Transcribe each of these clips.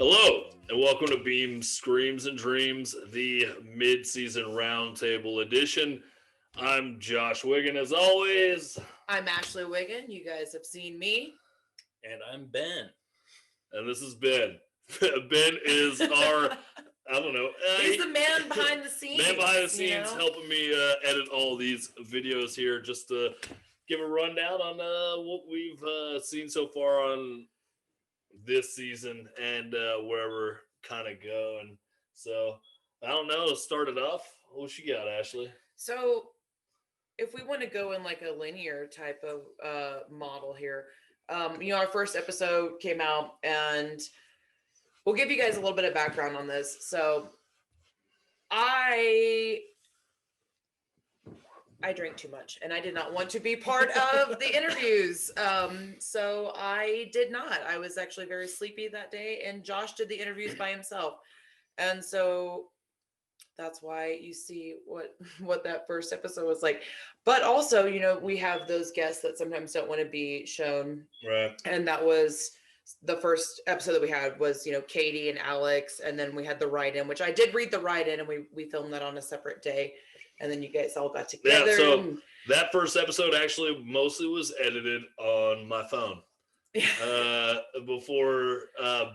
Hello, and welcome to Beam Screams and Dreams, the mid-season roundtable edition. I'm Josh Wiggin, as always. I'm Ashley Wiggin. You guys have seen me. And I'm Ben. And this is Ben. Ben is our, I don't know. He's the man behind the scenes. Man behind the scenes, helping me edit all these videos here, just to give a rundown on what we've seen so far on this season and where we're kind of going. So I don't know, to start it off, what you got, Ashley? So if we want to go in like a linear type of model here, our first episode came out, and we'll give you guys a little bit of background on this. So I drank too much, and I did not want to be part of the interviews. So I did not. I was actually very sleepy that day, and Josh did the interviews by himself. And so that's why you see what that first episode was like. But also, we have those guests that sometimes don't want to be shown. Right. And that was the first episode that we had was, Katie and Alex. And then we had the write-in, which I did read the write-in, and we filmed that on a separate day. And then you guys all got together. Yeah, so that first episode actually mostly was edited on my phone. Before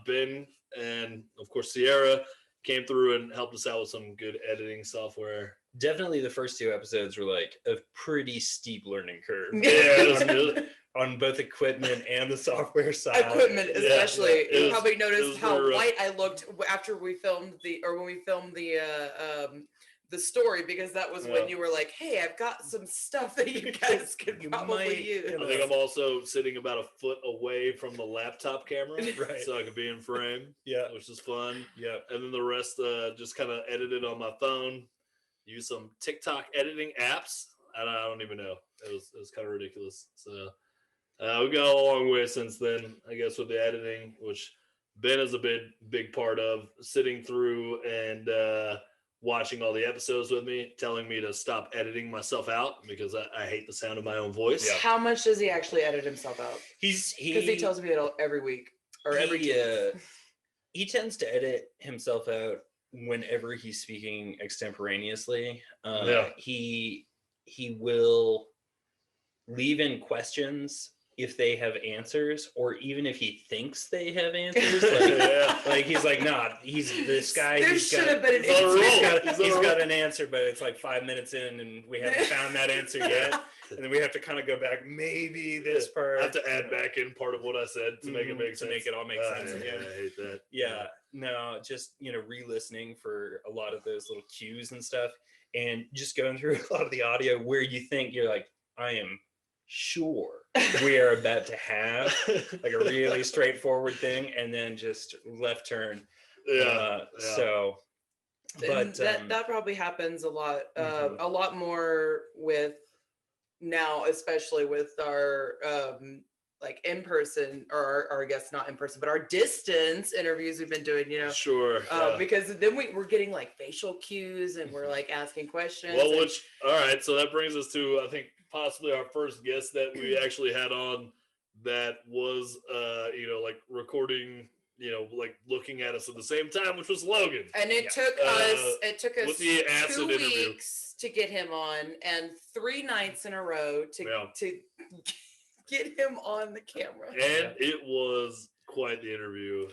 Ben and, of course, Sierra came through and helped us out with some good editing software. Definitely the first two episodes were like a pretty steep learning curve. Yeah, on both equipment and the software side. Equipment, especially. Yeah. You probably noticed how rough. white I looked after we filmed when we filmed the story, because that was when you were like, hey, I've got some stuff that you guys could probably use. I think I'm also sitting about a foot away from the laptop camera, right? So I could be in frame, which is fun. Yeah, and then the rest just kind of edited on my phone. Use some TikTok editing apps. I don't even know. It was kind of ridiculous. So we got a long way since then, I guess, with the editing, which Ben is a big part of, sitting through and watching all the episodes with me, telling me to stop editing myself out because I hate the sound of my own voice. Yeah. How much does he actually edit himself out? Because he tells me that every week or every two. He tends to edit himself out whenever he's speaking extemporaneously. He will leave in questions if they have answers, or even if he thinks they have answers. Like he's like, nah, he's this guy. There should have been an answer. He's got an answer, but it's like 5 minutes in, and we haven't found that answer yet. And then we have to kind of go back. Maybe this part. I have to add back in part of what I said to make it make sense. To make it all make sense again. I hate that. Yeah. No, just re-listening for a lot of those little cues and stuff, and just going through a lot of the audio where you think you're like, I am sure we are about to have like a really straightforward thing, and then just left turn. So but that probably happens a lot a lot more with now, especially with our like in person, or I guess not in person, but our distance interviews we've been doing, Sure. Because then we're getting like facial cues, and we're like asking questions. Well, all right, so that brings us to, I think, possibly our first guest that we actually had on that was, like recording, like looking at us at the same time, which was Logan. And it took us with the acid 2 interview. weeks to get him on, and 3 nights in a row to get him on the camera. And it was quite the interview.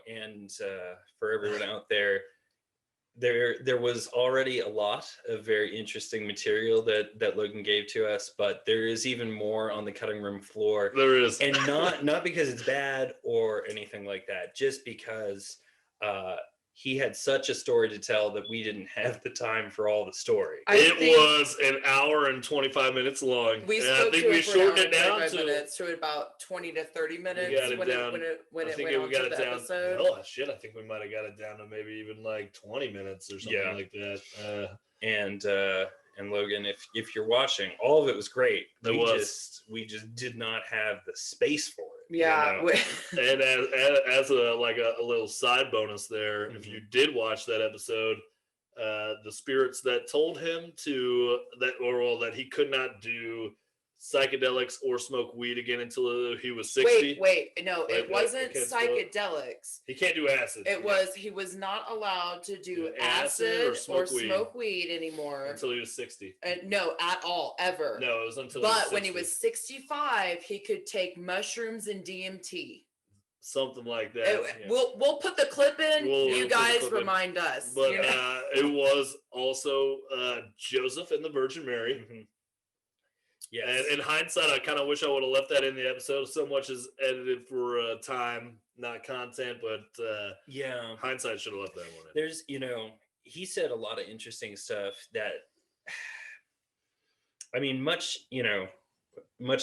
And for everyone out there, there was already a lot of very interesting material that Logan gave to us, but there is even more on the cutting room floor. There is. And not because it's bad or anything like that, just because he had such a story to tell that we didn't have the time for all the story. It was an hour and 25 minutes long. We shortened it down to about 20 to 30 minutes when it went on to the episode. Oh shit, I think we might have got it down to maybe even like 20 minutes or something like that. And Logan, if you're watching, all of it was great. We just did not have the space for it. Yeah. And as a little side bonus there, if you did watch that episode, the spirits that told him that he could not do psychedelics or smoke weed again until he was 60. Wait, no, Wait, it wasn't okay, psychedelics. He can't do acid. He was not allowed to do acid or smoke weed anymore until he was 60. No, at all, ever. No, it was until. But when he was 65, he could take mushrooms and DMT. Something like that. We'll put the clip in. You guys remind us. But it was also Joseph and the Virgin Mary. Mm-hmm. Yes. And in hindsight, I kind of wish I would have left that in the episode. So much is edited for time, not content. But hindsight should have left that one in. There's, he said a lot of interesting stuff that, I mean, much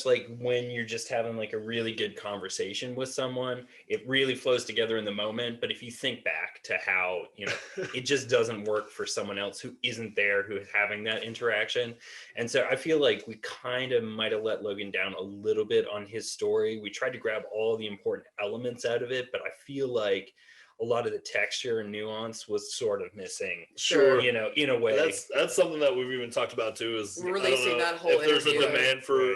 like when you're just having like a really good conversation with someone, it really flows together in the moment. But if you think back to how, it just doesn't work for someone else who isn't there, who is having that interaction. And so I feel like we kind of might have let Logan down a little bit on his story. We tried to grab all the important elements out of it, but I feel like a lot of the texture and nuance was sort of missing. Sure. In a way. That's something that we've even talked about too, is releasing that whole if there's a interview. demand for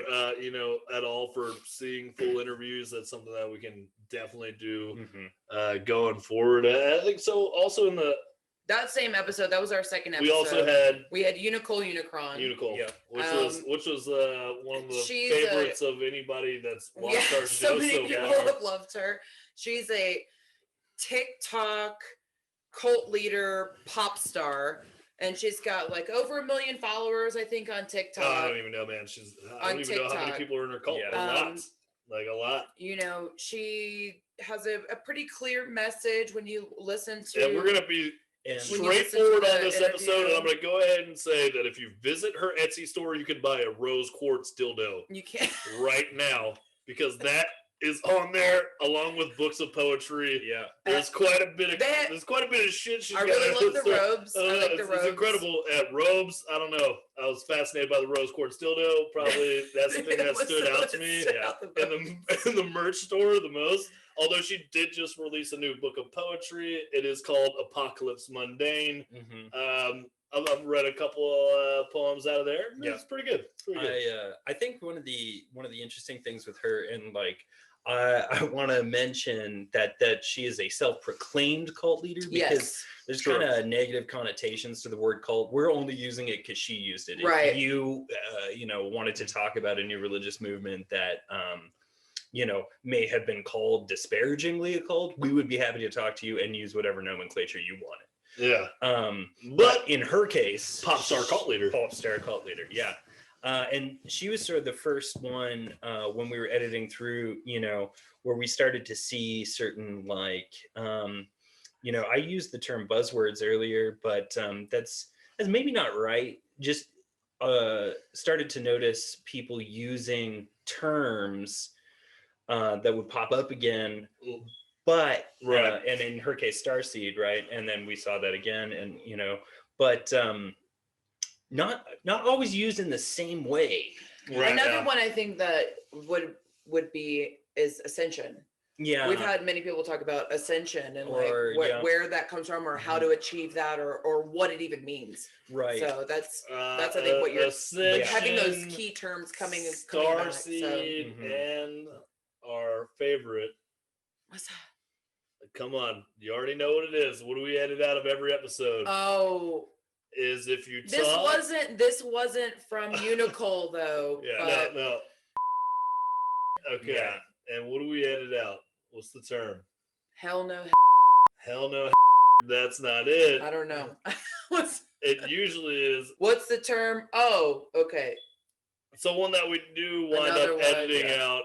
at all for seeing full interviews, that's something that we can definitely do going forward. I think so. Also in that same episode, that was our second episode. We had Unicole Unicron. Yeah. which was one of the favorites of anybody that's watched our show. So many people have loved her. She's a TikTok cult leader pop star, and she's got like over 1 million followers, I think, on TikTok. I don't even know, man. I don't even know how many people are in her cult. A lot. She has a pretty clear message when you listen to. And we're gonna be straightforward on this episode, and I'm gonna go ahead and say that if you visit her Etsy store, you can buy a rose quartz dildo. You can right now, because that is on there along with books of poetry. Yeah, there's quite a bit of shit she's got. I really love the robes. It's incredible. At robes, I don't know. I was fascinated by the rose quartz dildo. Probably that's the thing that stood out to me. In the merch store the most. Although she did just release a new book of poetry. It is called Apocalypse Mundane. I've read a couple poems out of there. It's pretty good. I think one of the interesting things with her, and like I want to mention that she is a self-proclaimed cult leader, because there's kind of negative connotations to the word cult. We're only using it because she used it. Right. If you wanted to talk about a new religious movement that may have been called disparagingly a cult, we would be happy to talk to you and use whatever nomenclature you wanted. Yeah. But in her case, pop star cult leader. Yeah. And she was sort of the first one when we were editing through, where we started to see certain I used the term buzzwords earlier, but that's maybe not right. Just started to notice people using terms that would pop up again. But and in her case, Starseed, right? And then we saw that again, and but not always used in the same way. Right. Another one I think that would be is Ascension. Yeah, we've had many people talk about Ascension and where that comes from, or how to achieve that, or what it even means. Right. So that's I think what you're having those key terms coming Starseed and our favorite. What's that? Come on, you already know what it is. What do we edit out of every episode? Oh, is if you this wasn't from Unicole though. No. Okay, and what do we edit out? What's the term? Hell no. Hell no. That's not it. I don't know. It usually is. What's the term? Oh, okay. So one that we do wind up editing out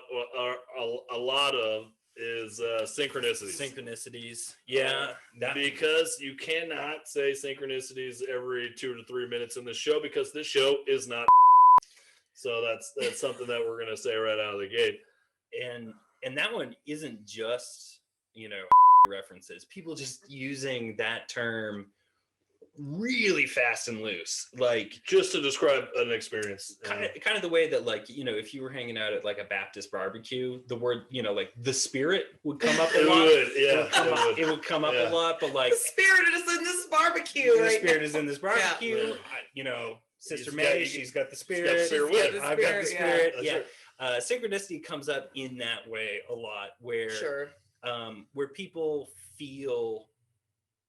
a lot of is synchronicities. Yeah, because you cannot say synchronicities every 2 to 3 minutes in the show, because this show is not. So that's something that we're gonna say right out of the gate. And that one isn't just references. People just using that term really fast and loose, like just to describe an experience, kind of the way that if you were hanging out at like a Baptist barbecue, the word the spirit would come up a lot. It would come up a lot, but like the spirit is in this barbecue. The spirit is in this barbecue. Sister He's May, got- she's got the She's spirit. got the spirit with the it. I've got the spirit, spirit. That's Yeah. right. Synchronicity comes up in that way a lot, Sure. where people feel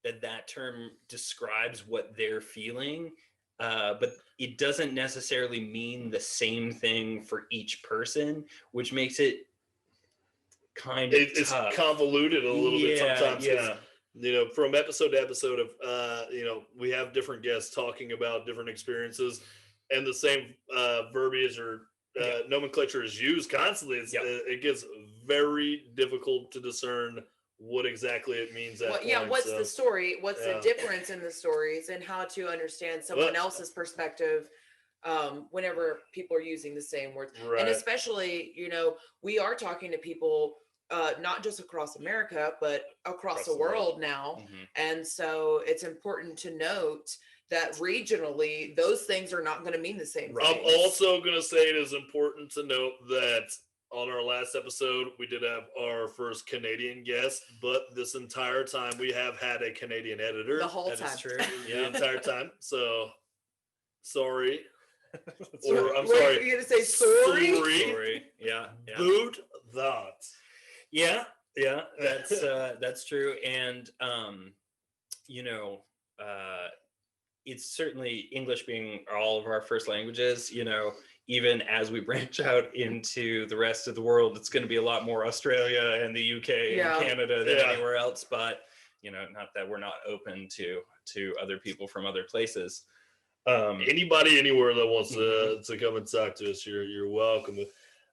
that term describes what they're feeling, but it doesn't necessarily mean the same thing for each person, which makes it kind of It's tough. convoluted a little bit sometimes. 'Cause, Yeah. you know, from episode to episode of, you know, we have different guests talking about different experiences, and the same verbiage or nomenclature is used constantly. It gets very difficult to discern what exactly it means. What's the story? What's the difference in the stories, and how to understand someone else's perspective whenever people are using the same words. Right. And especially, you know, we are talking to people not just across America, but across the world now. Mm-hmm. And so it's important to note that regionally, those things are not going to mean the same I'm things. also going to say it is important to note that on our last episode, we did have our first Canadian guest, but this entire time we have had a Canadian editor. The whole That time. is true. The entire time. So, sorry. That's Or right. I'm Wait, sorry. you're going to say sorry? Sorry. Yeah. Boot that. Yeah, that's true. And you know, it's certainly English being all of our first languages, you know, even as we branch out into the rest of the world, it's going to be a lot more Australia and the UK and Canada than anywhere else. But, you know, not that we're not open to other people from other places. Anybody anywhere that wants to come and talk to us, you're welcome.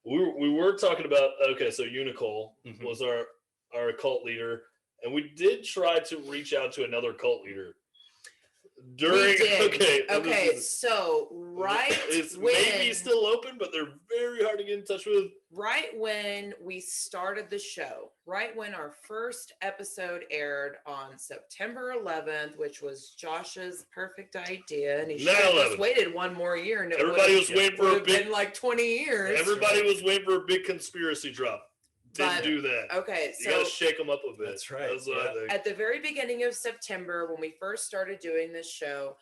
We were talking about, okay, so Unicole was our cult leader, and we did try to reach out to another cult leader during. We did. Okay, so it's when maybe still open, but they're very hard to get in touch with. Right when we started the show, right when our first episode aired on September 11th, which was Josh's perfect idea, and he should have just waited one more year, and everybody was waiting for a big, been like 20 years. Everybody was waiting for a big conspiracy drop. Didn't do that. Okay, you gotta shake them up a bit. That's right. That's what I think. At the very beginning of September, when we first started doing this show,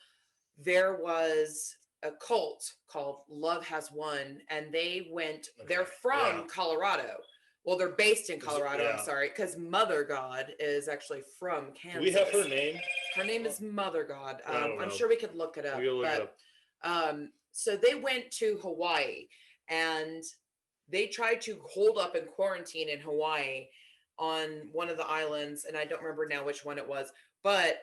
there was a cult called Love Has Won, and they're from Colorado. Well, they're based in Colorado, I'm sorry, because Mother God is actually from Kansas. Do we have her name? Her name is Mother God. I don't know. I'm sure we could look it up. So they went to Hawaii, and they tried to hold up in quarantine in Hawaii on one of the islands, and I don't remember now which one it was, but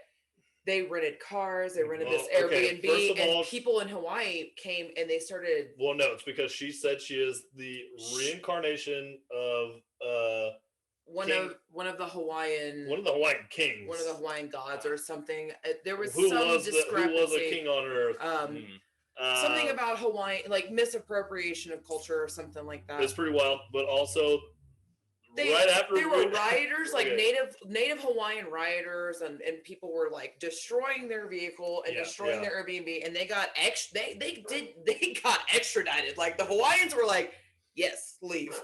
they rented cars, they rented this Airbnb, and people in Hawaii came and they started. Well, no, it's because she said she is the reincarnation of one of the Hawaiian kings, one of the Hawaiian gods or something. There was who some was discrepancy. who was a king on Earth? Something about Hawaii, like misappropriation of culture or something like that. It's pretty wild, but also they were rioters, like native Hawaiian rioters, and people were like destroying their vehicle and destroying their Airbnb, and they got they got extradited. Like the Hawaiians were like, yes, leave.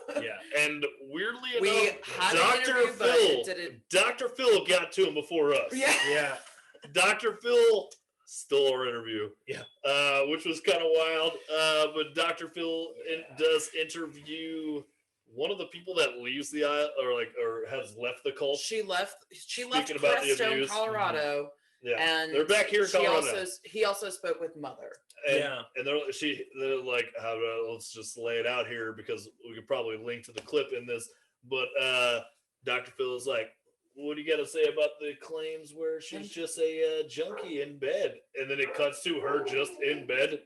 And weirdly enough, Dr. Phil got to him before us. Dr. Phil stole our interview, which was kind of wild. But Dr. Phil does interview one of the people that leaves the island, or has left the cult. She left Crestone, Colorado. And they're back here in Colorado. He also spoke with Mother. And they're like, let's just lay it out here because we could probably link to the clip in this. But Dr. Phil is like, what do you got to say about the claims where she's just a junkie in bed? And then it cuts to her just in bed.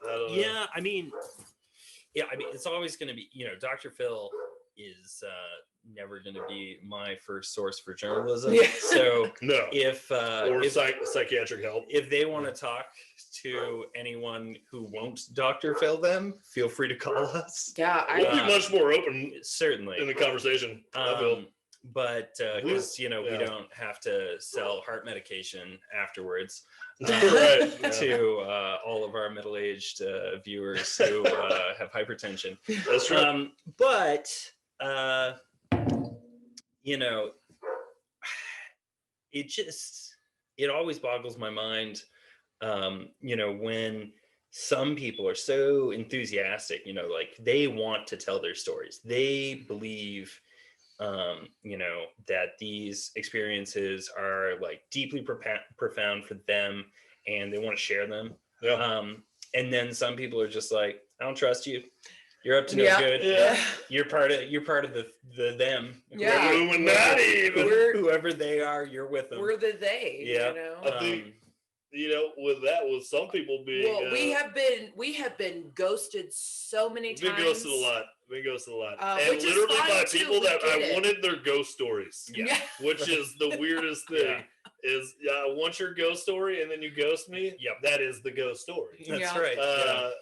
I mean, it's always going to be, Dr. Phil is never going to be my first source for journalism. So no, if psychiatric help, if they want to talk to anyone who won't Dr. Phil them, feel free to call us. We'll be much more open, certainly, in the conversation. But because we don't have to sell heart medication afterwards to all of our middle-aged viewers who have hypertension. That's true. But it always boggles my mind, when some people are so enthusiastic, like they want to tell their stories. They believe, that these experiences are like deeply profound for them, and they want to share them. Yeah. And then some people are just like, I don't trust you. You're up to no Yeah. good. Yeah. You're part of the them. Yeah. Illuminati. Whoever they are, you're with them. We're the they. Yeah. You know? I think, with some people being. Well, we have been ghosted so many times. Been ghosted a lot. And which is literally fine, by too. people We that get I it. wanted their ghost stories. Yeah. Which is the weirdest thing. Yeah. Is I want your ghost story and then you ghost me. Yep. That is the ghost story. That's Yeah. right.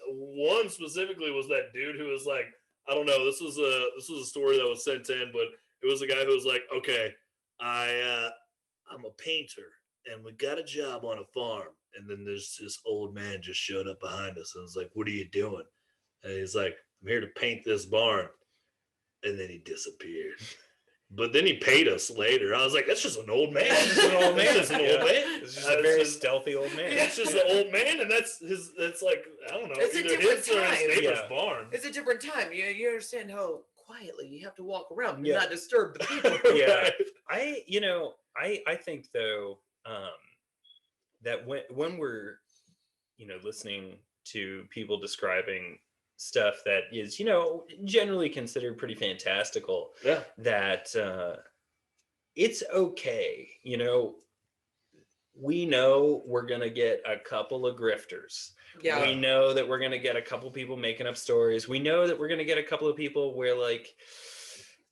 One specifically was that dude who was like, I don't know, this was a story that was sent in, but it was a guy who was like, okay, I'm a painter and we got a job on a farm, and then there's this old man just showed up behind us and was like, what are you doing? And he's like, I'm here to paint this barn. And then he disappeared. But then he paid us later. I was like, that's just an old man. It's just an old man. It's just an old man. It's just a very stealthy old man. It's just an old man, and that's like, I don't know, It's a either different his or his time. neighbor's Yeah. barn. It's a different time. You understand how quietly you have to walk around and Yeah. not disturb the people. Yeah. Right. I think though, that when we're, listening to people describing stuff that is, generally considered pretty fantastical, Yeah. that it's okay. We know we're going to get a couple of grifters. Yeah. We know that we're going to get a couple people making up stories. We know that we're going to get a couple of people where like,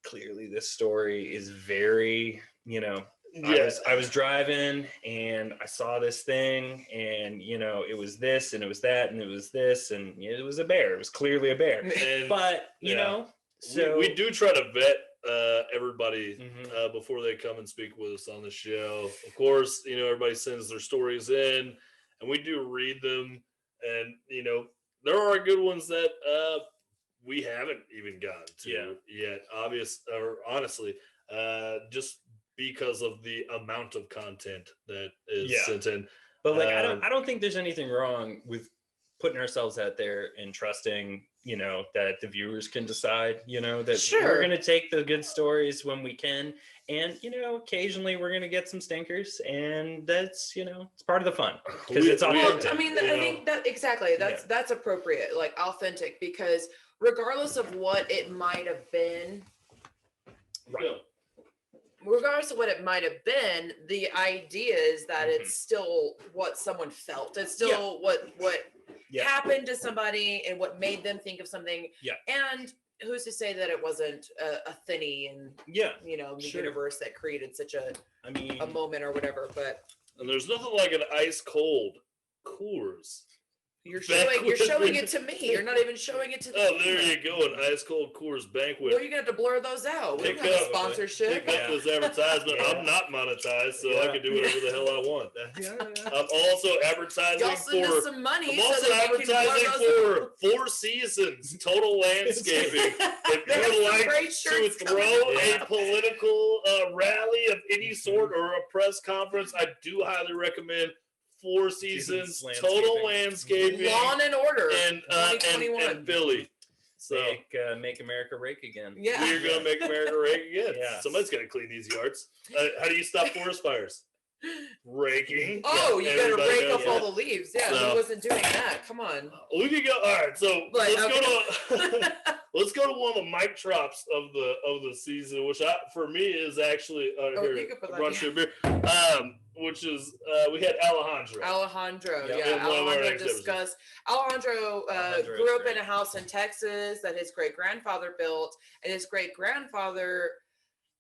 clearly this story is very, I was driving and I saw this thing, and it was this and it was that and it was this, and it was a bear. It was clearly a bear. And But so we do try to vet everybody Mhm. before they come and speak with us on the show. Of course, everybody sends their stories in, and we do read them. And there are good ones that we haven't even gotten to yet. Honestly, just because of the amount of content that is sent in. But like, I don't think there's anything wrong with putting ourselves out there and trusting, that the viewers can decide, that Sure. we're going to take the good stories when we can. And, occasionally we're going to get some stinkers, and that's, it's part of the fun because it's authentic. I mean, I think that exactly. That's appropriate, like authentic, because regardless of what it might have been, regardless of what it might have been, the idea is that it's still what someone felt. It's still what happened to somebody and what made them think of something. Yeah. And who's to say that it wasn't a thinny in the universe that created such a moment or whatever. But and there's nothing like an ice cold Coors. You're showing it to me. You're not even showing it to the there you go, an ice cold Coors banquet. Well, you're gonna have to blur those out. We don't have a sponsorship. Pick up this advertisement. I'm not monetized, so I can do whatever the hell I want. I'm also advertising Y'all send us some money. I'm also so that we can advertising for 4 Seasons Total Landscaping. If you would like to throw a political rally of any sort or a press conference, I do highly recommend 4 Seasons Total Landscaping, Lawn and Order, and 2021 and Philly. So make America rake again. Yeah, we're gonna make America rake again. Yeah. Somebody's gonna clean these yards. How do you stop forest fires? Raking. Oh, you gotta Everybody rake knows up all the leaves. Yeah, So- who wasn't doing that? Come on. We could go. All right, so Like, let's go to one of the mic drops of the season, which for me is actually you could put that, brought you a beer. Which is we had Alejandro. Alejandro, Yeah. yeah. In one of our Alejandro next discussed. Alejandro Alejandro grew is up great. in a house in Texas that his great grandfather built, and his great grandfather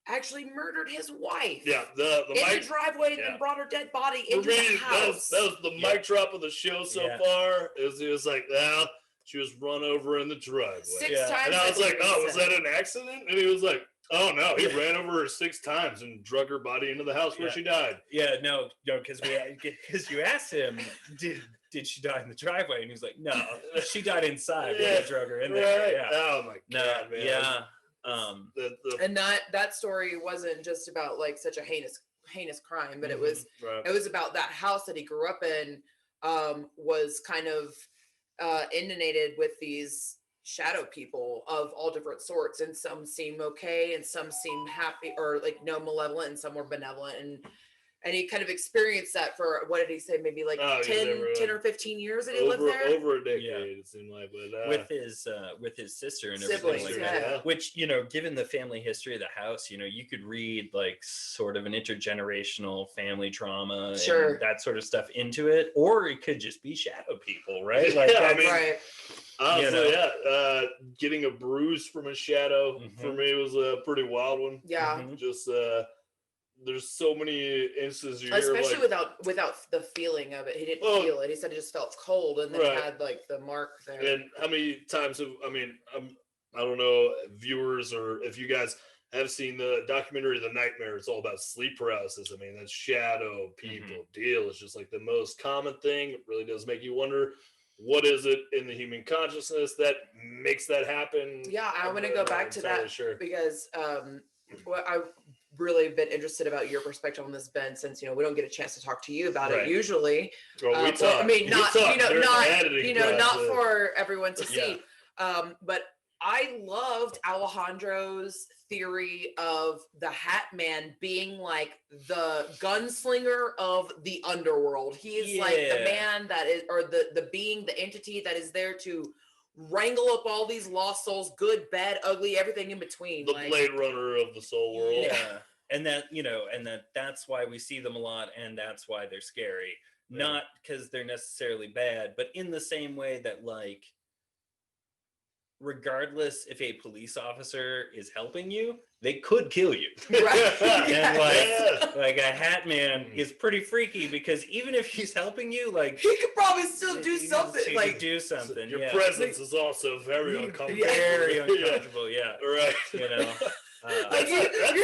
actually murdered his wife. Yeah, the in mic the driveway, yeah. and brought her dead body for into me, the house. that was the mic drop of the show so Yeah. far. It was like, well, she was run over in the driveway. 6 Yeah. times. And I was think like, he oh, was said. that an accident? And he was like, oh no, he ran over her 6 times and drug her body into the house where Yeah. she died. Yeah, no, because you asked him, did she die in the driveway? And he was like, no, she died inside. Yeah. When I drug her in there. Right? Yeah. Oh my No, god, man. yeah. And that story wasn't just about like such a heinous crime, but Mm-hmm. it was about that house that he grew up in. Was kind of inundated with these shadow people of all different sorts, and some seem okay and some seem happy or like no malevolent, and some were benevolent, and he kind of experienced that for, what did he say, maybe like 10 or 15 years that he lived there? Over a decade, it seemed like. But with his sister and everything Siblings, like that. Which, given the family history of the house, you could read like sort of an intergenerational family trauma and that sort of stuff into it, or it could just be shadow people, right? Like, right. Honestly, getting a bruise from a shadow for me was a pretty wild one. Yeah. Just there's so many instances you especially hear, like, without the feeling of it. He didn't feel it. He said it just felt cold, and then it had like the mark there. And how many times have I don't know, viewers, or if you guys have seen the documentary The Nightmare, it's all about sleep paralysis. I mean, that's shadow people deal. It's just like the most common thing. It really does make you wonder, what is it in the human consciousness that makes that happen? Yeah, I want to go back to that because I've really been interested about your perspective on this, Ben, since we don't get a chance to talk to you about it usually. Well, we talk. I mean, not not for everyone to see. But I loved Alejandro's theory of the Hat Man being like the gunslinger of the underworld. He is like the man that is, or the being, the entity that is there to wrangle up all these lost souls, good, bad, ugly, everything in between. The Blade Runner of the soul world. Yeah. And that's why we see them a lot, and that's why they're scary. Yeah. Not because they're necessarily bad, but in the same way that, like, regardless if a police officer is helping you, they could kill you. Right. And like a Hat Man is pretty freaky, because even if he's helping you, like, he could probably still do something. Your presence is also very uncomfortable. Very uncomfortable. Right. That's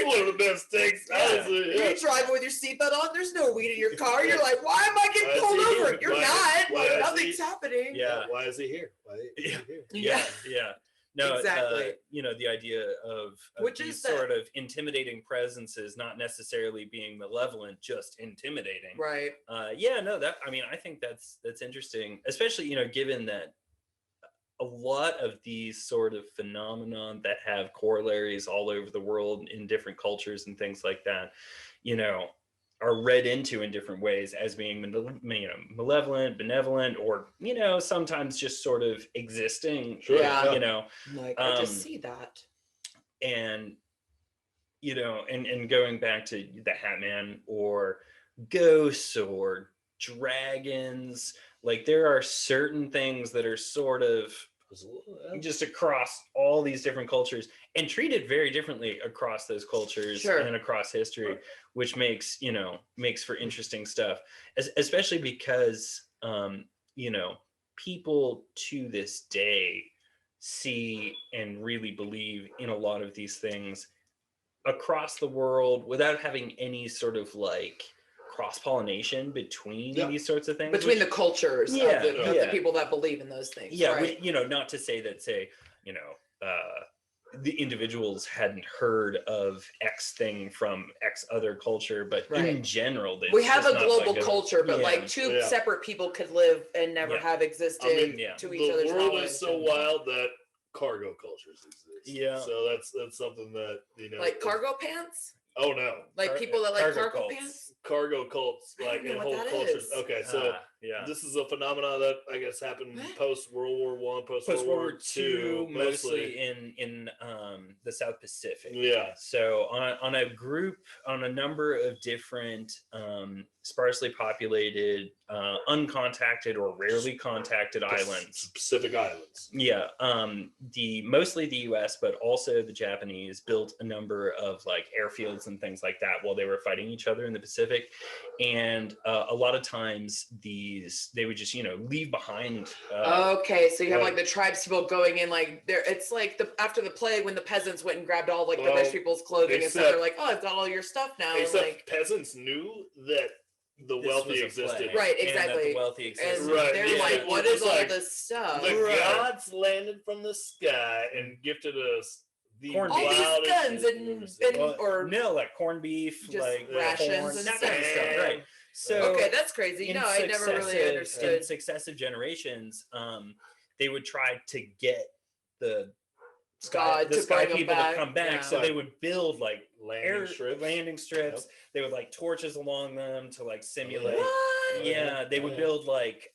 one of the best takes. Honestly, You're driving with your seatbelt on. There's no weed in your car. You're like, why am I getting pulled over? You're not. Nothing's happening. Yeah. Why is he here? Why is he here? Yeah. No, exactly. The idea of these sort of intimidating presences not necessarily being malevolent, just intimidating. Right. I think that's interesting, especially, given that a lot of these sort of phenomenon that have corollaries all over the world in different cultures and things like that, are read into in different ways as being, malevolent, benevolent, or, sometimes just sort of existing. Sure. Like, I just see that. And, and going back to the Hat Man or ghosts or dragons, like, there are certain things that are sort of just across all these different cultures and treated very differently across those cultures and across history, which makes for interesting stuff, especially because, people to this day see and really believe in a lot of these things across the world without having any sort of like cross-pollination between these sorts of things, between the cultures of the people that believe in those things. Not to say that the individuals hadn't heard of X thing from X other culture, but in general, we have a global culture, but like two separate people could live and never have existed to each other's knowledge. The world is so wild that cargo cultures exist. Yeah. So that's something that, like cargo pants. Oh no! Like people that like cargo pants? Cargo cults, like in whole cultures. Okay, so this is a phenomenon that I guess happened post World War I, post World War II, mostly in the South Pacific. Yeah. So on a number of different sparsely populated, uncontacted or rarely contacted islands. Pacific islands. Yeah. Mostly the US, but also the Japanese built a number of like airfields and things like that while they were fighting each other in the Pacific. And a lot of times they would just, leave behind. Okay. So you have like the tribes people going in, like it's like after the plague when the peasants went and grabbed all like the rich people's clothing and stuff. They're like, oh, I've got all your stuff now. Except like, peasants knew that the wealthy existed. Right, exactly. The wealthy existed. And they're like, what is all this stuff? The gods landed from the sky and gifted us the Corned all beef. these wildest guns shit you've ever seen. Well, or no, like corned beef, just like rations corn, and that kind of stuff, stuff. right? So okay, that's crazy. No, I never really in understood. successive generations, they would try to get the God the to sky bring 'em people back, to come back. yeah. So they would build like Landing strips. Yep. They would like torches along them to like simulate. What? Yeah, they would Yeah. build like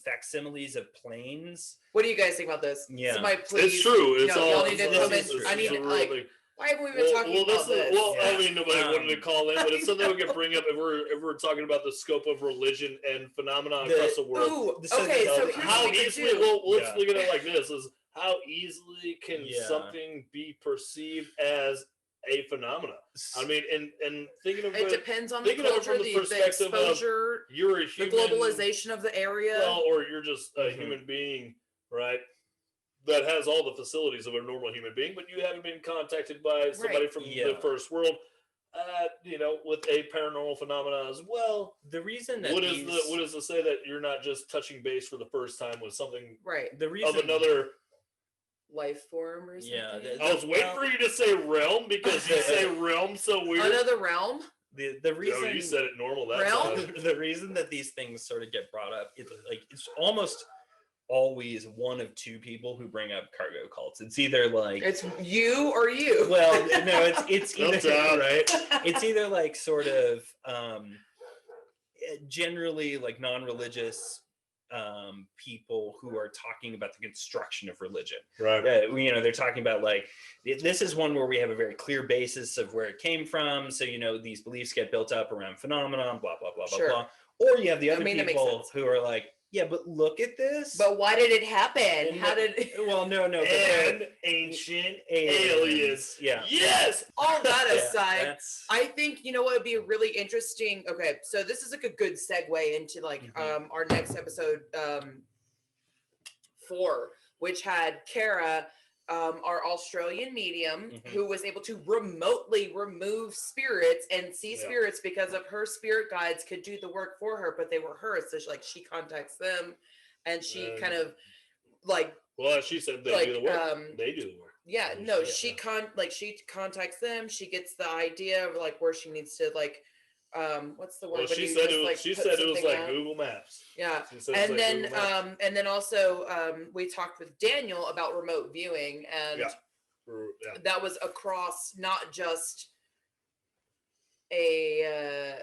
facsimiles of planes. What do you guys think about this? Yeah. Somebody please. It's true. It's y'all all. need to this come in. is true. I need This is a real like. thing. Why haven't we been talking about this? Yeah. I mean, nobody wanted to call in, but it's I something we know. can bring up if we're talking about the scope of religion and phenomena The- across the world. Ooh, So okay, the- so the- here's How what we can easily? do. Well, let's Yeah. look at it like this: is how easily can Yeah. something be perceived as a phenomena? I mean, and thinking of It it, depends on the thinking of it culture, from the the perspective of exposure, you're a the human, globalization of the area. well, or you're just a Mhm. human being, right? That has all the facilities of a normal human being, but you haven't been contacted by somebody Right. from the Yeah. first world, with a paranormal phenomena as well. The reason that What is to say that you're not just touching base for the first time with something Right. the reason of another? Life form or something. Yeah, I was waiting well- for you to say realm because you say realm so weird. Another realm. the reason Oh, you said it normal. That Realm? time. the reason that these things sort of get brought up, it's almost always one of two people who bring up cargo cults. It's either like It's you or you. well, no, it's either Sometimes. right. It's either like sort of generally like non-religious people who are talking about the construction of religion. Right. They're talking about like this is one where we have a very clear basis of where it came from. So these beliefs get built up around phenomenon, blah blah blah Sure. blah blah. Or you have the other I mean, that makes people sense. who are like, yeah, but look at this. But why did it happen? And How did well, no, but And ancient aliens. Yeah. Yes. all that Yeah, aside? that's I think what would be really interesting. Okay, so this is like a good segue into like Mhm. our next episode 4, which had Kara, our Australian medium, Mhm. who was able to remotely remove spirits and see Yeah. spirits because of her spirit guides could do the work for her, but they were hers. So she contacts them, and she kind of like Well, she said they do the work. like They do the work. yeah, Oh, no, shit, she yeah. she contacts them. She gets the idea of like where she needs to like what's the word? Well, when she you said just, it was. like, She put said it was something like out? Google Maps. Yeah. She said it was And like then Google Maps. and then also we talked with Daniel about remote viewing, and Yeah. that was across not just a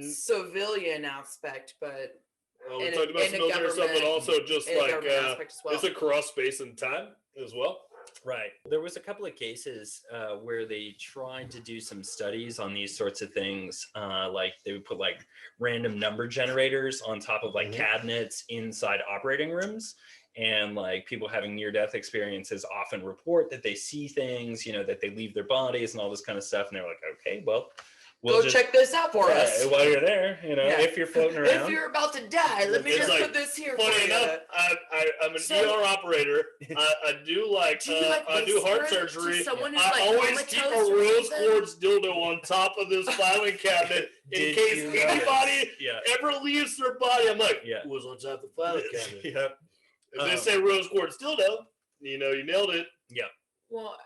civilian aspect, but Well, we in a- talked about in a some military stuff, but government- also just in a like government aspect as well. it's across space and time as well. right. There was a couple of cases where they tried to do some studies on these sorts of things. Like they would put like random number generators on top of like Mhm. cabinets inside operating rooms. And like people having near-death experiences often report that they see things, that they leave their bodies and all this kind of stuff. And they're like, okay, well, we'll go check this out for us. while you're there, Yeah. if you're floating around. If you're about to die, let me It's just like, put this here Funny for you. enough, I'm an So- ER operator. I do like Do you like I do heart whisper to surgery. someone who's, I like, always keep a comatose or rose something? quartz dildo on top of this filing cabinet in Did case you notice? anybody Yeah. ever leaves their body. I'm like, Yeah. who was on top of the filing cabinet? Yep. If they say rose quartz dildo, you nailed it. Well,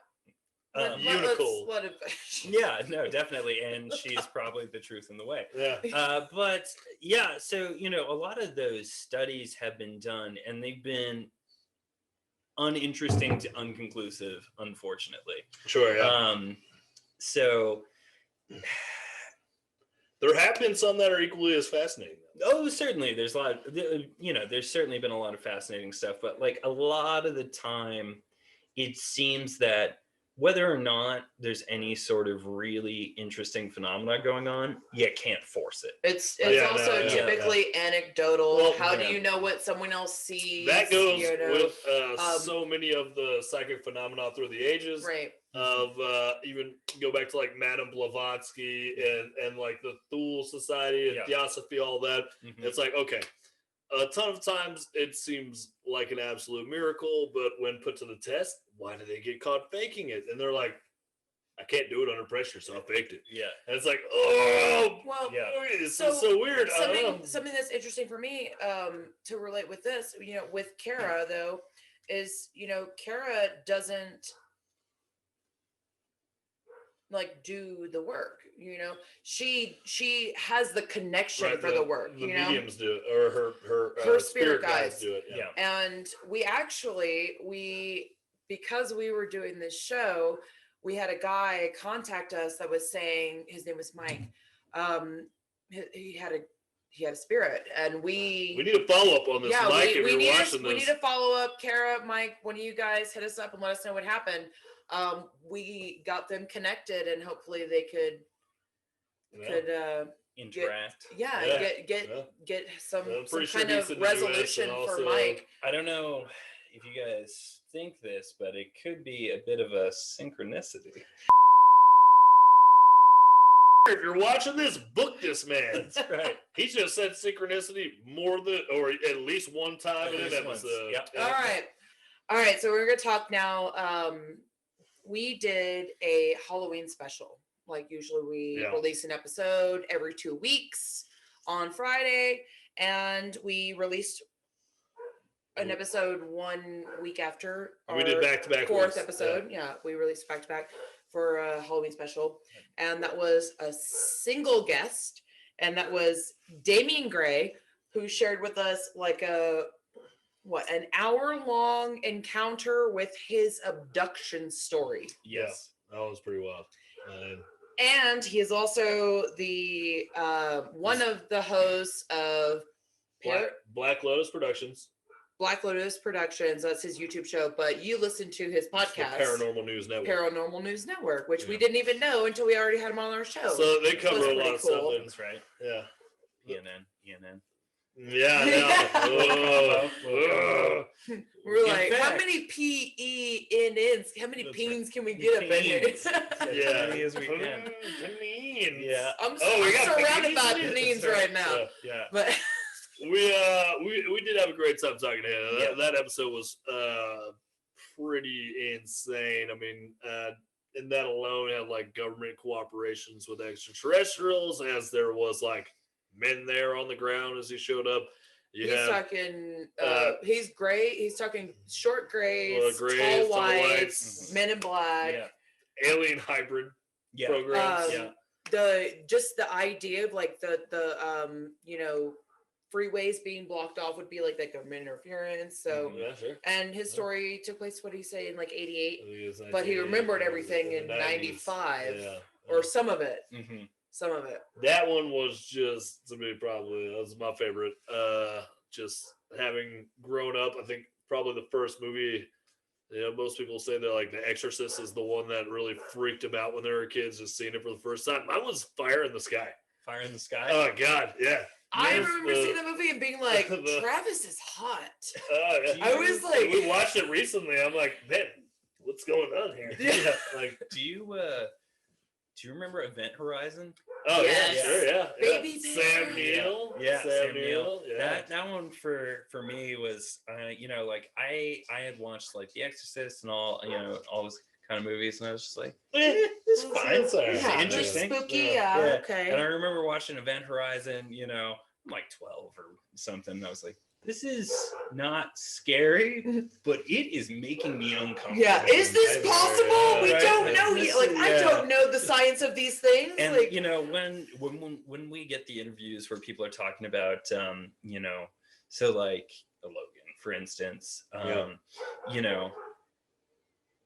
Unical. Yeah, no, definitely. And she's probably the truth in the way. Yeah. But yeah, so, a lot of those studies have been done and they've been uninteresting to unconclusive, unfortunately. Sure. Yeah. So, There have been some that are equally as fascinating. oh, certainly there's a lot, there's certainly been a lot of fascinating stuff, but like a lot of the time, it seems that whether or not there's any sort of really interesting phenomena going on, you can't force it. It's Yeah, also no, typically anecdotal. Well, How do yeah. you know what someone else sees? That goes you know? with so many of the psychic phenomena through the ages. Right. Of even go back to like Madame Blavatsky and like the Thule Society and Theosophy, all that. Mhm. It's like, okay, a ton of times it seems like an absolute miracle, but when put to the test, why do they get caught faking it? And they're like, I can't do it under pressure, so I faked it. Yeah. And it's like, oh, Well, Yeah. it's so weird. I don't know. something that's interesting for me to relate with this, with Kara though, is Kara doesn't like do the work, you know. She has the connection Right, for the work, the you know. mediums do it, or Her spirit spirit guides guides. do it. Yeah. And we because we were doing this show, we had a guy contact us that was saying, his name was Mike. He had a spirit, and We need to follow up on this, yeah, Mike. If we you're need watching we this, need to follow up. Kara, Mike, one of you guys hit us up and let us know what happened. We got them connected, and hopefully they could Interact. Yeah. get some I'm pretty sure kind he's of in the US resolution and for also- Mike. I don't know if you guys think this, but it could be a bit of a synchronicity. if you're watching this, book this man. That's right. He just said synchronicity more than, or at least one time At in an least once, episode. yep. All right. So we're gonna talk now. We did a Halloween special. Like usually we release an episode every 2 weeks on Friday, and we released an episode 1 week after We did back-to-back fourth weeks. episode. Yeah, we released back to back for a Halloween special, and that was a single guest, and that was Damien Gray, who shared with us like an hour-long encounter with his abduction story. Yes. That was pretty wild. And he is also the one of the hosts of Black Lotus Productions. Black Lotus Productions. That's his YouTube show. But you listen to his podcast, Paranormal News Network. Paranormal News Network, which we didn't even know until we already had him on our show. So they cover So a it's lot of pretty stuff. cool. That's right. Yeah. ENN. Yeah. No. We're In like, how fact- many PENNs? How many That's peens can we get up in here? Peens. As many as we can. Yeah. I'm Oh, we got surrounded by peens? peens right now. Yeah. But We did have a great time talking to him. Yeah. That episode was pretty insane. I mean, and that alone had like government cooperations with extraterrestrials, as there was like men there on the ground as he showed up. he's talking he's gray, he's talking short grays, grays, tall tall whites, whites. men in black. Yeah. alien hybrid Yeah. programs. Yeah. The idea of like the freeways being blocked off would be like that government interference. So Yeah, sure. and his story took place, what did he say, in like I 88, think it was but he 1988, remembered it was everything in the 90s. 95 Yeah. or some of it. Mm-hmm. Some of it. That one was just, to me, probably that was my favorite. Just having grown up, I think probably the first movie. Most people say that like The Exorcist is the one that really freaked them out when they were kids, just seeing it for the first time. Mine was Fire in the Sky. Fire in the Sky. Oh God, yeah. I Yes, remember seeing that movie and being like, Travis is hot. Yeah. I was like, we watched it recently. I'm like, man, what's going on here? Yeah. Like, Do you remember Event Horizon? oh Yes. yeah, sure, yeah. Baby Sam Bear. Neill. Yeah, Sam Neill. Yeah. That one for me was like I had watched like The Exorcist and all all those kind of movies, and I was just like, it's fine. It's all right. It's Yeah, interesting. spooky, Yeah. yeah, Yeah. okay. And I remember watching Event Horizon, I'm like 12 or something. And I was like, this is not scary, but it is making me uncomfortable. Yeah, is this possible? We Right. don't know This yet. Like, is- I don't know the science of these things. And like, when we get the interviews where people are talking about so like Logan, for instance,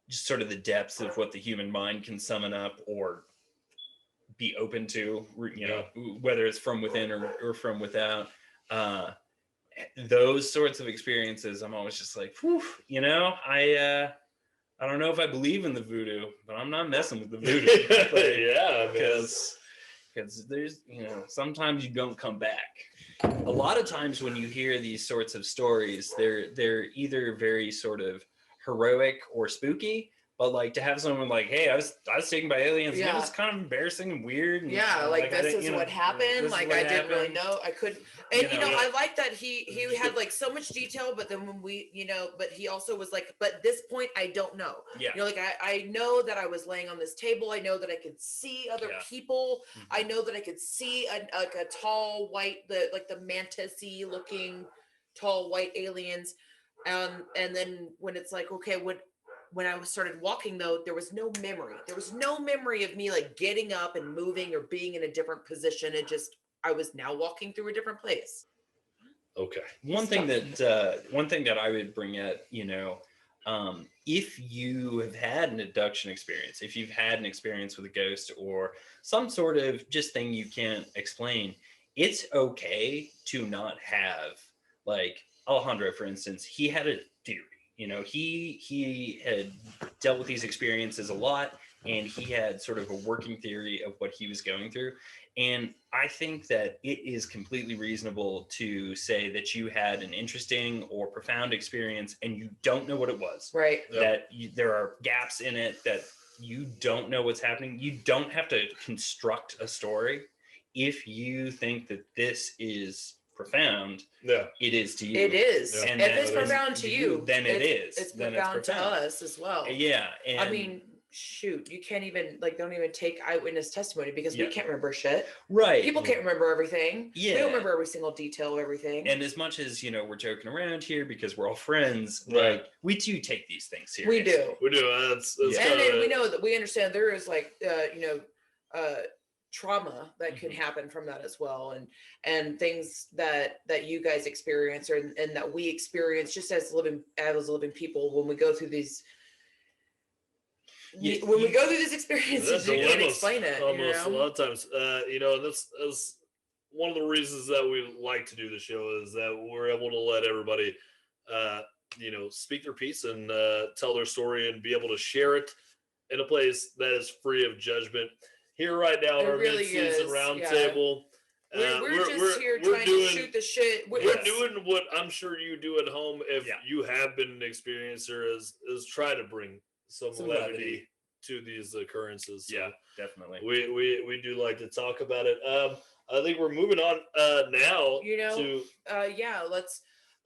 just sort of the depths of what the human mind can summon up or be open to, whether it's from within or from without. Those sorts of experiences, I'm always just like, whew, I don't know if I believe in the voodoo, but I'm not messing with the voodoo. Yeah, Because there's, sometimes you don't come back. A lot of times when you hear these sorts of stories, they're either very sort of heroic or spooky, but like to have someone like, hey, I was taken by aliens, and it was kind of embarrassing and weird. And, this is what happened. Like, I didn't really know. I couldn't. And I like that he had like so much detail, but then when we, but he also was like, but at this point, I don't know. Yeah. Like I know that I was laying on this table. I know that I could see other people. Mhm. I know that I could see a tall white, the mantis-y looking tall white aliens. And then when it's like, okay, when I started walking though, there was no memory. There was no memory of me like getting up and moving or being in a different position. I was now walking through a different place. Okay. One thing that I would bring up, if you have had an abduction experience, if you've had an experience with a ghost or some sort of just thing you can't explain, it's okay to not have, like Alejandro, for instance, he had a theory. He had dealt with these experiences a lot, and he had sort of a working theory of what he was going through. And I think that it is completely reasonable to say that you had an interesting or profound experience and you don't know what it was. Right. That there are gaps in it, that you don't know what's happening. You don't have to construct a story. If you think that this is profound, it is to you. It is. Yeah. And if it's profound to you, then it's profound to us as well. Yeah. And I mean, shoot, you can't even don't even take eyewitness testimony because we can't remember shit. Right. People can't remember everything. Yeah. We don't remember every single detail of everything. And as much as, we're joking around here because we're all friends, Right. like we do take these things seriously. We do. We do. That's And kinda, then we know that we understand there is trauma that can Mhm. happen from that as well, and things that you guys experience and that we experience just as living people when we go through these Yeah, when we go through these experiences. that's You can't almost explain it. almost a lot of times. And that's one of the reasons that we like to do the show is that we're able to let everybody, speak their piece and tell their story and be able to share it in a place that is free of judgment. Here right now in It our really mid-season is, roundtable, We're just here trying to shoot the shit. We're doing what I'm sure you do at home if you have been an experiencer, is try to bring some levity to these occurrences. So Yeah, definitely. we do like to talk about it. I think we're moving on now.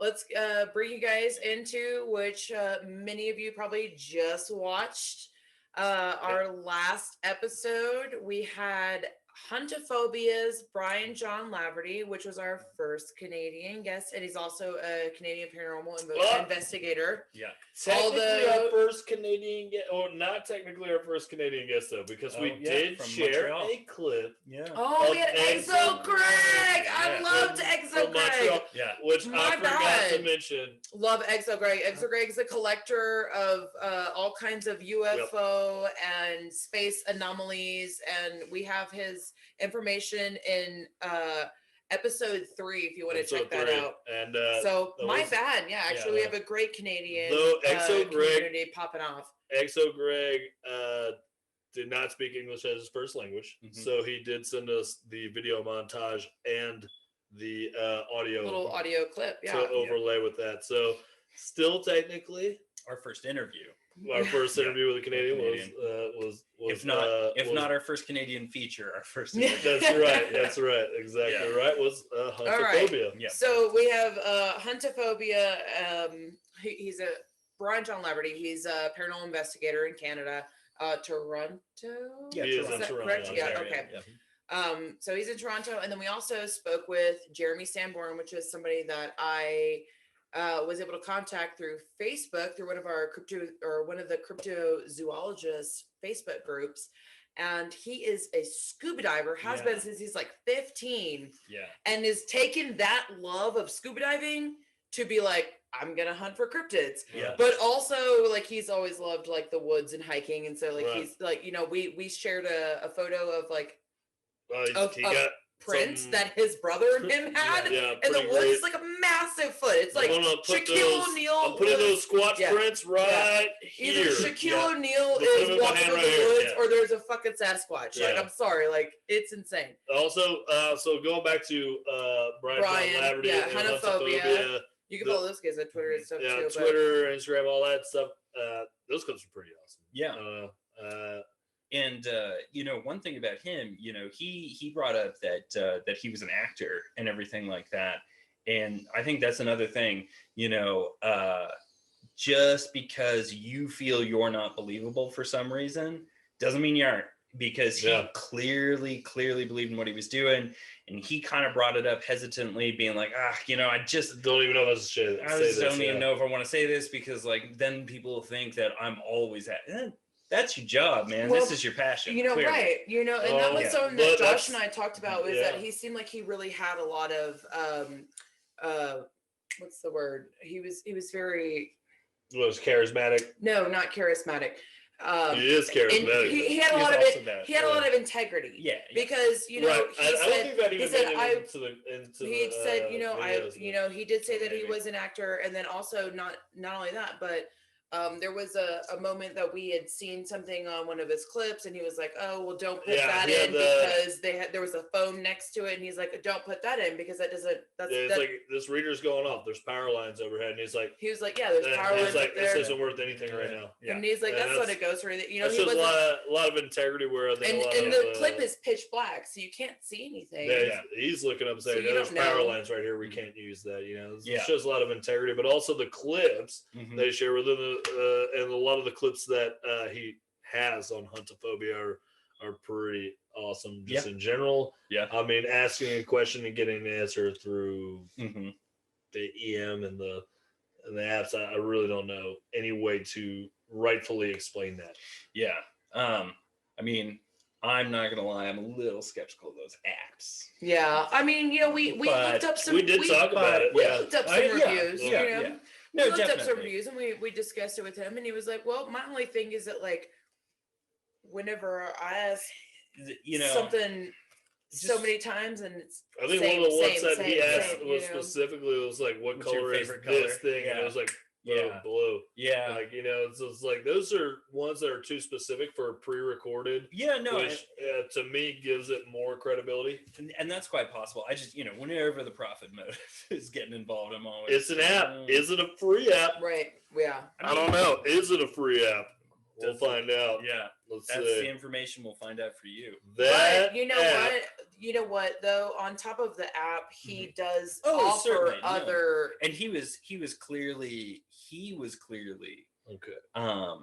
Let's bring you guys into which many of you probably just watched. Our last episode, we had Huntophobia's Brian John Laverty, which was our first Canadian guest, and he's also a Canadian paranormal investigator. Yeah. Technically our first Canadian guest, or not technically our first Canadian guest though, because we did share Montreal. a clip. Yeah. Oh, we had Exo Greg. I loved Exo Greg. Yeah. Which I forgot to mention. Love Exo Greg. Exo Greg is a collector of all kinds of UFO and space anomalies, and we have his information in episode 3 if you want to check that out. And actually we have a great Canadian community popping off. Exo Greg did not speak English as his first language, so he did send us the video montage and the little audio clip to overlay with that. So still technically our first interview. Our first interview with a Canadian was if not our first Canadian feature, our first interview. That's right, exactly right, was Huntophoobia. Right. So we have Huntophoobia. He's a Brian John Laverty. He's a paranormal investigator in Canada, Toronto. Yeah, he is in Toronto. Correct? Yeah, okay. Yeah. So he's in Toronto, and then we also spoke with Jeremy Sanborn, which is somebody that I was able to contact through Facebook, through one of the cryptozoologists Facebook groups. And he is a scuba diver, has been since he's like 15. Yeah. And is taking that love of scuba diving to be like, I'm gonna hunt for cryptids. Yeah. But also like he's always loved like the woods and hiking. And so like he's like, we shared a photo of like he got prints that his brother and him had in the woods. It's like a massive foot. It's like Shaquille O'Neal. I'm putting those squatch prints right here. Either Shaquille O'Neal is walking through the woods or there's a fucking Sasquatch. Like, I'm sorry, like it's insane. Also, so going back to Brian Laverty and Huntophoobia. You can follow those guys on Twitter and stuff too. Yeah, Twitter, Instagram, all that stuff. Those clips are pretty awesome. Yeah. And one thing about him, he brought up that he was an actor and everything like that. And I think that's another thing, just because you feel you're not believable for some reason doesn't mean you aren't. because he clearly believed in what he was doing, and he kind of brought it up hesitantly, being like, I just don't even know if I don't even know if I want to say this, because like then people will think that I'm always that's your job, man. Well, this is your passion. Clearly. Right. And that was something that Josh and I talked about, was that he seemed like he really had a lot of what's the word? He was very charismatic. No, not charismatic. He is charismatic. He had a lot of it. He had a lot of integrity. Yeah. Because I don't think that even made it into he said, he did say that he was an actor, and then also not only that, but there was a moment that we had seen something on one of his clips, and he was like, "Oh, well, don't put that in because there was a phone next to it," and he's like, "Don't put that in because that doesn't." It's like this reader's going off. There's power lines overhead, and he was like, "Yeah, there's power lines up there." This isn't worth anything right now. Yeah. And he's like, "That's what it goes for." It's just a lot of integrity. Where I think and the clip is pitch black, so you can't see anything. Yeah, he's looking up and saying, "There's power lines right here. We can't use that." It shows a lot of integrity, but also the clips they share within and a lot of the clips that he has on Huntophobia are pretty awesome just in general. Yeah. I mean, asking a question and getting an answer through the EM and the apps, I really don't know any way to rightfully explain that. Yeah. I mean, I'm not gonna lie, I'm a little skeptical of those apps. Yeah. I mean, we looked up some. We did talk about it. We looked up some reviews. Yeah. No, we looked up some reviews, and we discussed it with him, and he was like, "Well, my only thing is that like, whenever I ask, something so many times, and it's I think one of the ones that he asked was specifically was like, what color is this thing?" And it was like, blue. Yeah. Like, it's like those are ones that are too specific for pre-recorded. Yeah, no. Which to me gives it more credibility. And that's quite possible. I just, whenever the profit motive is getting involved, I'm always. It's an app. Is it a free app? Right. Yeah. I don't know. Is it a free app? We'll find out. Yeah. That's the information we'll find out for you. But you know what though, on top of the app, he does offer other and he was clearly okay.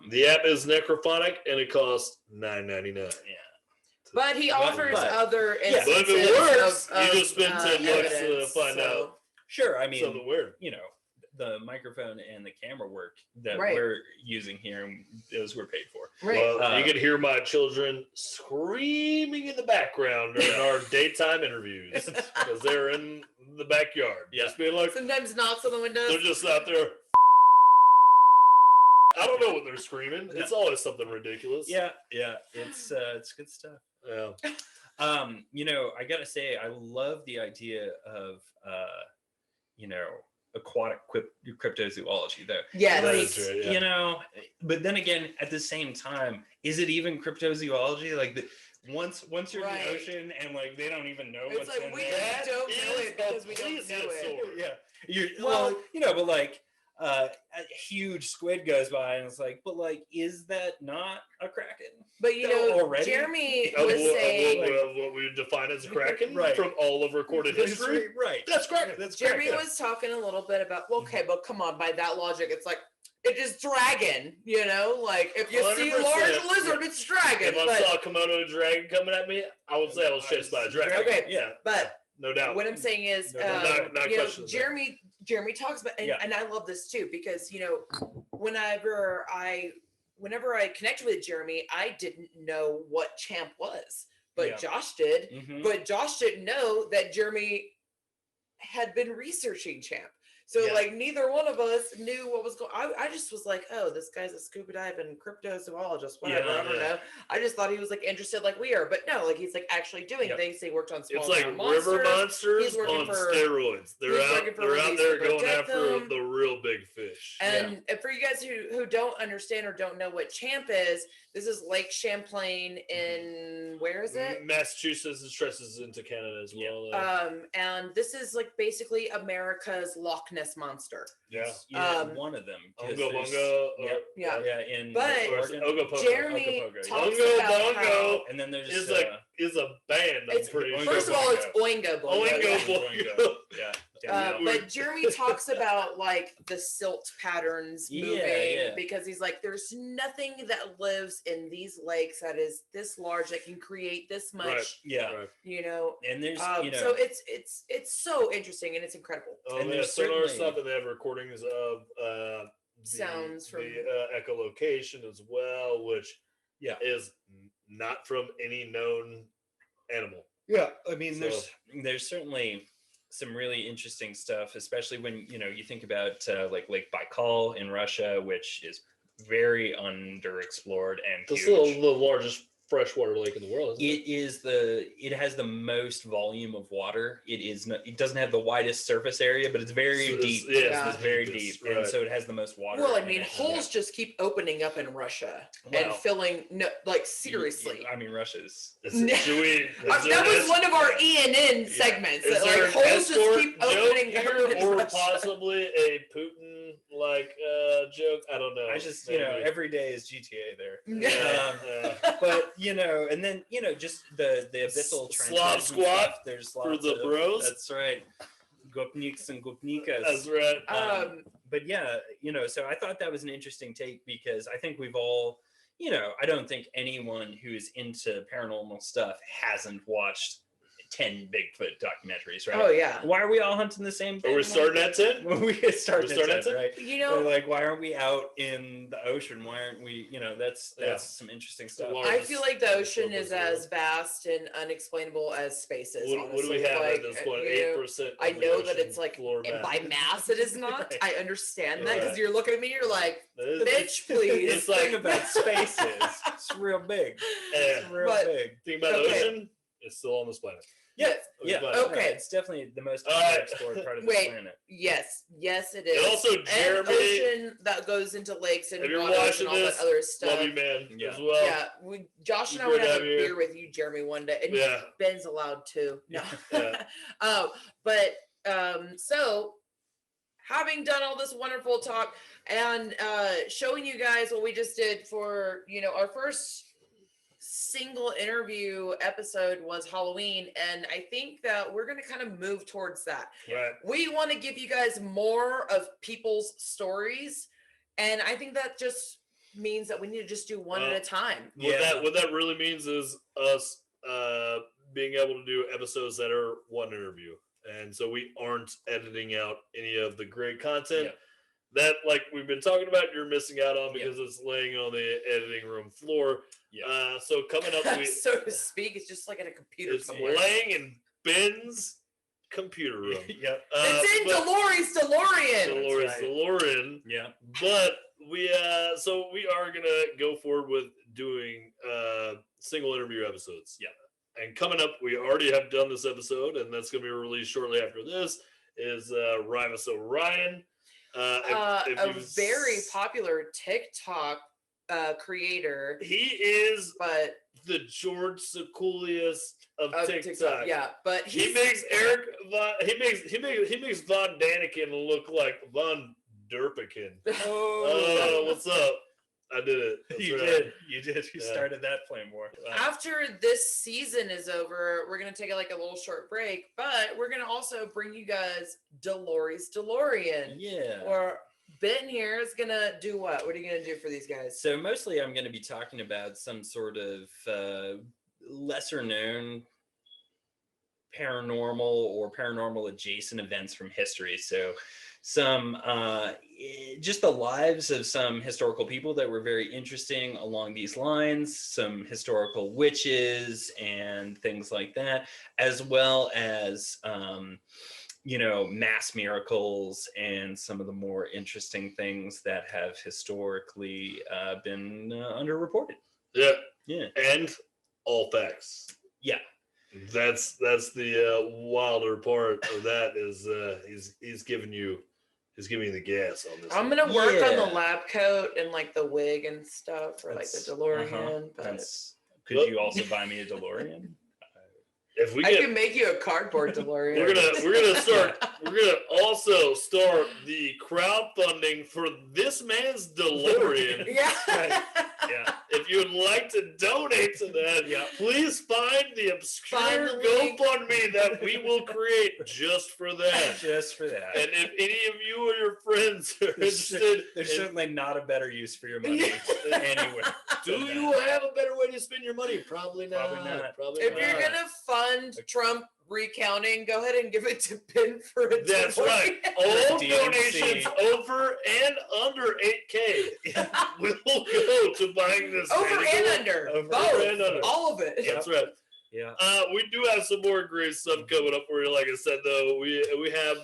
The app is necrophonic and it costs $9.99. Yeah. But he offers other instances. But if it works, you just spend $10 to find out. Sure, I mean something weird. The microphone and the camera work that we're using here, and those were paid for. Right. Well, you could hear my children screaming in the background during our daytime interviews because they're in the backyard. Yeah. Just being like, sometimes knocks on the windows. They're just out there. I don't know what they're screaming. It's always something ridiculous. Yeah. It's good stuff. Yeah. I gotta say, I love the idea of aquatic cryptozoology there. Yeah, right, but then again, at the same time, is it even cryptozoology? Like once you're in the ocean and like they don't even know what's in we there. Don't know it because we don't know it. Yeah. But like a huge squid goes by and it's like, but like, is that not a kraken? But already? Jeremy was saying what we define as a kraken right. from all of recorded history. Right. That's kraken. Jeremy was talking a little bit about but come on, by that logic, it's like it is dragon, like if you see a large lizard, it's dragon. If I saw a Komodo dragon coming at me, I would say I was chased by a dragon. Okay. Yeah. But no doubt. What I'm saying is, Jeremy talks about, and I love this too, because, whenever I connected with Jeremy, I didn't know what Champ was, but Josh did. Mm-hmm. But Josh didn't know that Jeremy had been researching Champ. So like neither one of us knew what was going on. I just was like, oh, this guy's a scuba dive and cryptozoologist, whatever. I don't know. I just thought he was like interested like we are, but no, like he's like actually doing things. He worked on small It's like river monsters on steroids. They're out there going after the real big fish. And for you guys who don't understand or don't know what Champ is, this is Lake Champlain in, where is it? Massachusetts. It stretches into Canada as well. And this is like basically America's Loch Ness Monster. One of them. Ogo Bongo. Jeremy talks about how, and then there's is a band. I'm pretty sure. First of all, it's Oingo Boingo. Oingo Boingo. But Jeremy talks about like the silt patterns moving because he's like, there's nothing that lives in these lakes that is this large that can create this much. You know, and there's so it's so interesting and it's incredible. And there's sonar stuff, and they have recordings of sounds from the echolocation as well, which is not from any known animal. Yeah, I mean, there's certainly some really interesting stuff, especially when you think about like Lake Baikal in Russia, which is very underexplored and it's huge. the largest freshwater lake in the world, isn't it? It has the most volume of water. It doesn't have the widest surface area, but it's very deep. It's very deep, and so it has the most water. Well, I mean, holes just keep opening up in Russia and filling. No, like seriously. I mean, Russia's. That was one of our ENN segments. Is there like holes just keep opening here, or possibly a Putin joke? I don't know. I just every day is GTA there. But and then just the abyssal Slav squat. There's for the bros. That's right. Gopniks and Gopnikas. That's right. But so I thought that was an interesting take because I think we've all, I don't think anyone who is into paranormal stuff hasn't watched 10 Bigfoot documentaries, right? Oh yeah. Why are we all hunting the same thing? Are we starting at 10? We start at 10, right? We're like, why aren't we out in the ocean? Why aren't we? That's some interesting stuff. I feel like the ocean is as vast and unexplainable as space is. What do we have at this point? 8%. I know that it's like by mass it is not. I understand that because you're looking at me, you're like, bitch, please. It's like about space is it's real big. It's real big. Think about the ocean. It's still on this planet. Yeah. Okay. It's definitely the most explored part of the planet. Yes, it is. And also, Jeremy, ocean that goes into lakes and waters and all that other stuff. Love you, man. As well. Yeah, Josh and I would have a beer with you, Jeremy, one day, and Ben's allowed too. No. So having done all this wonderful talk and showing you guys what we just did for our first single interview episode was Halloween, and I think that we're going to kind of move towards that. Right. We want to give you guys more of people's stories, and I think that just means that we need to just do one at a time. What that really means is us being able to do episodes that are one interview, and so we aren't editing out any of the great content that, like we've been talking about, you're missing out on because it's laying on the editing room floor. So coming up, so to speak, it's just like in a computer. It's somewhere. Laying in Ben's computer room. It's in DeLory's DeLorean. DeLorean. Yeah. But we are gonna go forward with doing single interview episodes. Yeah. And coming up, we already have done this episode, and that's gonna be released shortly after this. Is Rivas Orion. A very popular TikTok creator. He is the George Sekulius of TikTok. Yeah, but he makes he makes Von Daniken look like Von Derpikin. Oh, what's up? I did it. You did. You started that flame war. After this season is over, we're going to take a little short break, but we're going to also bring you guys DeLory's DeLorean. Yeah. Or Ben here is going to do what? What are you going to do for these guys? So mostly I'm going to be talking about some sort of lesser known paranormal or paranormal adjacent events from history. So some just the lives of some historical people that were very interesting along these lines, some historical witches and things like that, as well as mass miracles and some of the more interesting things that have historically been underreported. Yeah And all facts. That's the wilder part of that is he's giving you the gas on this. I'm gonna work on the lab coat and the wig and stuff for the DeLorean. Could you also buy me a DeLorean? I can make you a cardboard DeLorean. We're gonna start We're gonna also start the crowdfunding for this man's DeLorean. Yeah. Right. Yeah. If you would like to donate to that, Yeah. please find the obscure Find the link. GoFundMe that we will create just for that. Just for that. And if any of you or your friends are interested, There's in, certainly not a better use for your money anywhere. do you have a better way to spend your money? Probably not. Probably not. Probably If not. you're gonna fund Trump recounting, go ahead and give it to Ben for a That's DeLorean. right. All DNC. donations over and under 8K will go to buying this. Over and annual- under. Over Both. and under. All of it. That's right. Yeah. We do have some more great stuff coming up for you. Like I said, though, we have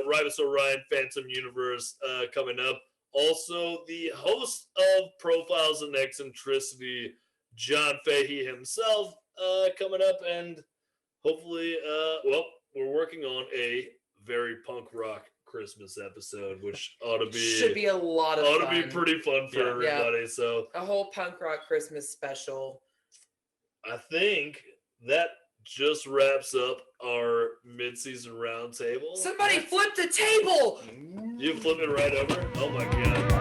Rivas Orion Phantom Universe coming up. Also, the host of Profiles in Eccentricity, John Fahey himself, coming up, and hopefully, we're working on a very punk rock Christmas episode, which ought to be Should be a lot of ought fun. to be pretty fun for Yeah. everybody. So A whole punk rock Christmas special. I think that just wraps up our mid-season roundtable. Somebody flip the table. You flip it right over. Oh my god.